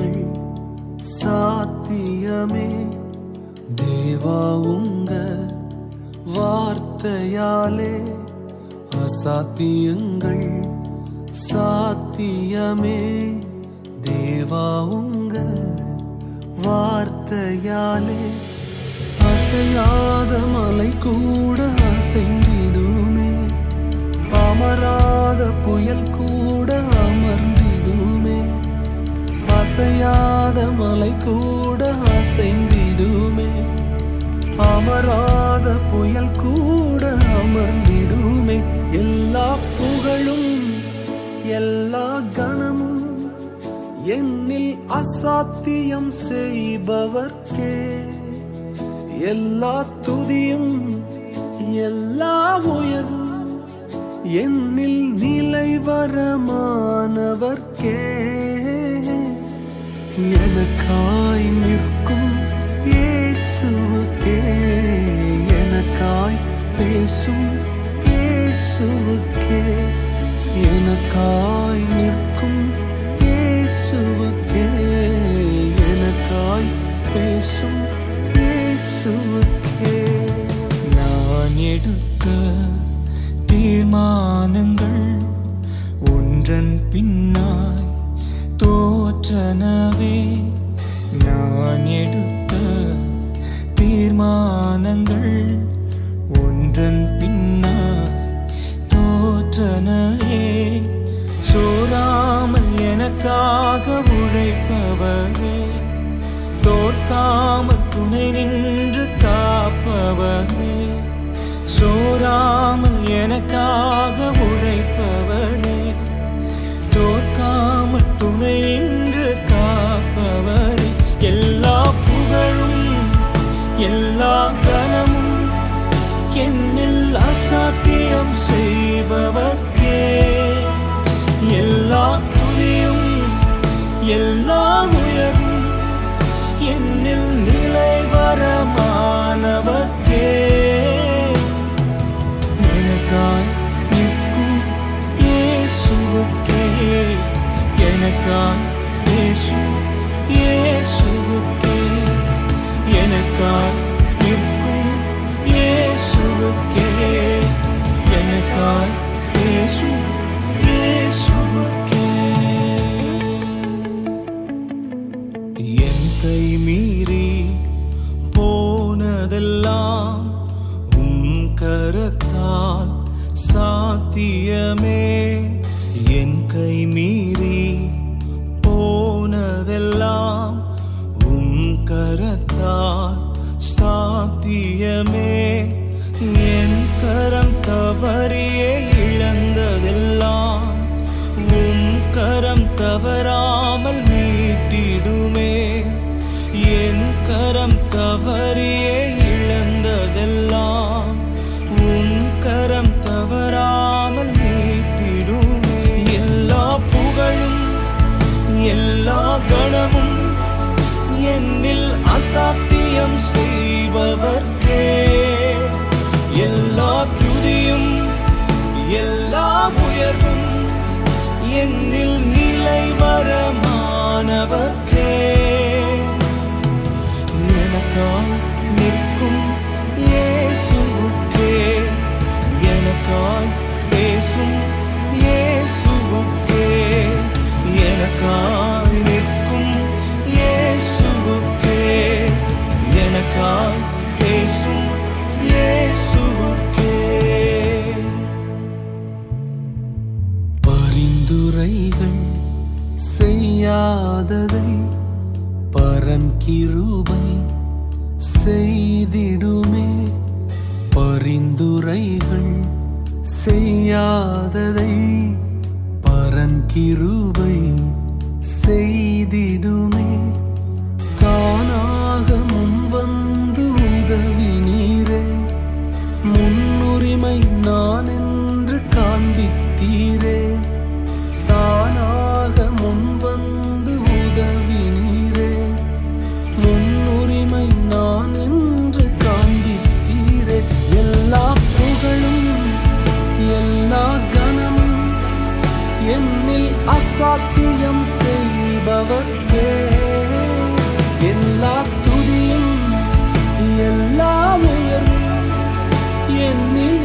அதிசயங்கள் சாத்தியமே. தேவா உங்க வார்த்தையாலே அசாத்தியங்கள் சாத்தியமே. தேவா உங்க வார்த்தையாலே அசையாத மலை கூட அசைந்திடுமே. அமராத புயல் கூட அமர்ந்திடுமே. அசையாத மலை கூட அசைந்திடுமே. அமராத புயல் கூட அமர்ந்திடுமே. எல்லா புகழும் எல்லா கணமும் என்னில் அசாத்தியம் செய்பவர்க்கே. எல்லா துதியும் எல்லா உயர்வும் என்னில் நிலைவரமானவர்க்கே. எனக்காய் நிற்கும் இயேசுவுக்கே. எனக்காய் பேசும் இயேசுவுக்கே. எனக்காய் நிற்கும் இயேசுவுக்கே. எனக்காய் பேசும் இயேசுவுக்கே. நான் எடுத்த தீர்மானங்கள் ஒன்றன் பின்னாய் தோற்றனவே. நான் எடுத்த தீர்மானங்கள் ஒன்றன் பின்னாய் தோற்றனவே. சோராமல் எனக்காக உழைப்பவரே. தோற்காமல் துணை நின்று காப்பவரே. சோராமல் எனக்காக உழைப்பவரே. தோற்காமல் துணை நின்று காப்பவரே. எல்லா புகழும் எல்லா கனமும் என்னில் அசாத்தியம் செய்பவர்க்கே. எல்லா துதியும் எல்லா உயர்வும் என்னில் நிலைவரமானவர்க்கே. எனக்காய் நிற்கும் இயேசுவுக்கே. எனக்காய் பேசும் இயேசுவுக்கே. எனக்காய் நிற்கும் இயேசுவுக்கே. எனக்காய் பேசும் இயேசுவுக்கே. என் கை மீறி போனதெல்லாம் கரத்தால் சாத்தியமே. என் கை மீறி போனதெல்லாம் கரத்தால் சாத்தியமே. என் கரம் தவறியே இழந்ததெல்லாம் கரம் தவறாமல் மீட்டிடுமே. என் கரம் தவறியே இழந்ததெல்லாம் கரம் தவறாமல் மீட்டிடுமே. எல்லா புகழும் எல்லா கணமும் என்னில் அசாத்தியம் செய்பவர்க்கே. எல்லா துதியும் எல்லா உயர்வும் என்னில் நிலைவரமானவர்க்கே. எனக்காய் நிற்கும் இயேசுவுக்கே. எனக்காய் பேசும் இயேசுவுக்கே. எனக்காய் நிற்கும் இயேசுவுக்கே. எனக்காய் பேசும் இயேசுவுக்கே. பரிந்துரைகள் செய்யாததை பரன் கிருபை செய்திடுமே. பரிந்துரைகள் செய்யாததை பரன் கிருபை செய்திடுமே. தானாக முன்வந்து உதவினீரே. முன்னுரிமை நான் என்று காண்பித்தீரே. தானாக முன்வந்து உதவினீரே. முன்னுரிமை நான் என்று காண்பித்தீரே. எல்லா புகழும் எல்லா கணமும் என்னில் அசாத்தியம் செய்பவர்க்கே. எல்லா துதியும் எல்லா உயர்வும் என்னில்